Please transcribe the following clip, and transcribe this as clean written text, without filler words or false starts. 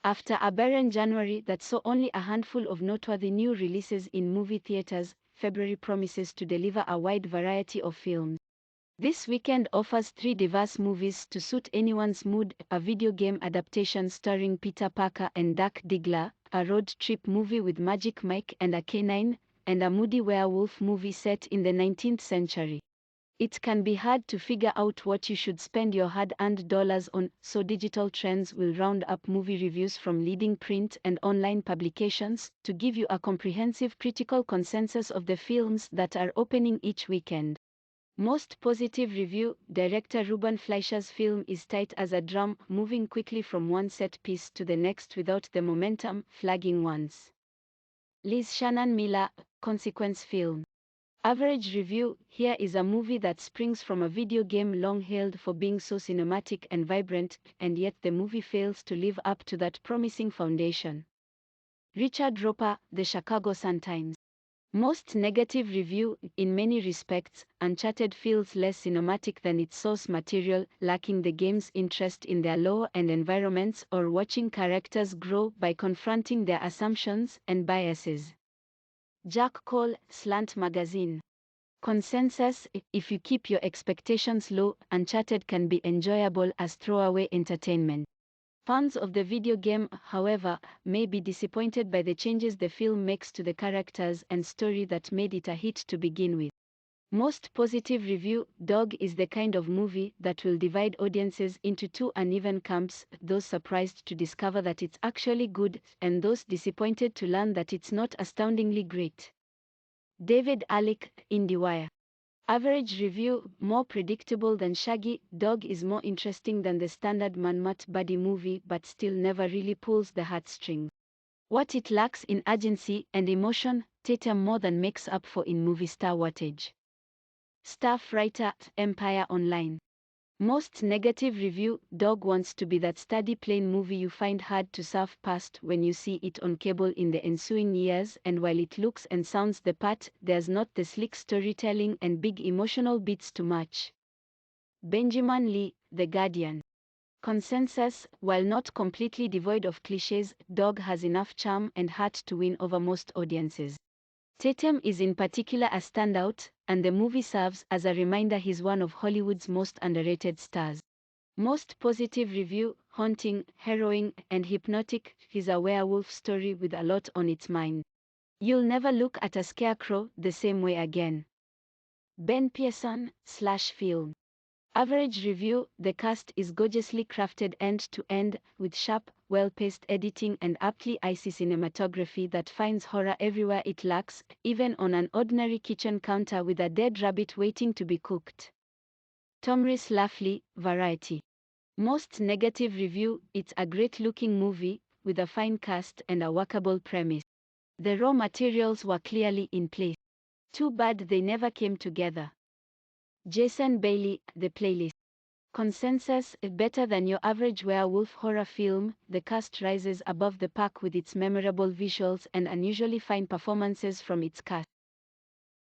After a barren January that saw only a handful of noteworthy new releases in movie theaters, February promises to deliver a wide variety of films. This weekend offers 3 diverse movies to suit anyone's mood: a video game adaptation starring Peter Parker and Dirk Diggler, a road trip movie with Magic Mike and a canine, and a moody werewolf movie set in the 19th century. It can be hard to figure out what you should spend your hard-earned dollars on, so Digital Trends will round up movie reviews from leading print and online publications to give you a comprehensive critical consensus of the films that are opening each weekend. Most positive review: Director Ruben Fleischer's film is tight as a drum, moving quickly from one set piece to the next without the momentum flagging once. Liz Shannon Miller, Consequence film. Average review: here is a movie that springs from a video game long hailed for being so cinematic and vibrant, and yet the movie fails to live up to that promising foundation. Richard Roper, The Chicago Sun-Times. Most negative review: in many respects, Uncharted feels less cinematic than its source material, lacking the game's interest in their lore and environments or watching characters grow by confronting their assumptions and biases. Jack Cole, Slant Magazine. Consensus: if you keep your expectations low, Uncharted can be enjoyable as throwaway entertainment. Fans of the video game, however, may be disappointed by the changes the film makes to the characters and story that made it a hit to begin with. Most positive review: Dog is the kind of movie that will divide audiences into 2 uneven camps, those surprised to discover that it's actually good, and those disappointed to learn that it's not astoundingly great. David Alick, IndieWire. Average review: more predictable than Shaggy, Dog is more interesting than the standard man-mutt buddy movie but still never really pulls the heartstrings. What it lacks in urgency and emotion, Tatum more than makes up for in movie star wattage. Staff writer, Empire Online. Most negative review: Dog wants to be that steady plain movie you find hard to surf past when you see it on cable in the ensuing years, and while it looks and sounds the part, there's not the slick storytelling and big emotional beats to match. Benjamin Lee, The Guardian. Consensus: while not completely devoid of cliches, Dog has enough charm and heart to win over most audiences. Tatum is in particular a standout, and the movie serves as a reminder he's one of Hollywood's most underrated stars. Most positive review: haunting, harrowing, and hypnotic, he's a werewolf story with a lot on its mind. You'll never look at a scarecrow the same way again. Ben Pearson, /film. Average review: the cast is gorgeously crafted end to end, with sharp, well-paced editing and aptly icy cinematography that finds horror everywhere it lacks, even on an ordinary kitchen counter with a dead rabbit waiting to be cooked. Tomris Lafley, Variety. Most negative review: it's a great-looking movie, with a fine cast and a workable premise. The raw materials were clearly in place. Too bad they never came together. Jason Bailey, The Playlist. Consensus: better than your average werewolf horror film, the cast rises above the pack with its memorable visuals and unusually fine performances from its cast.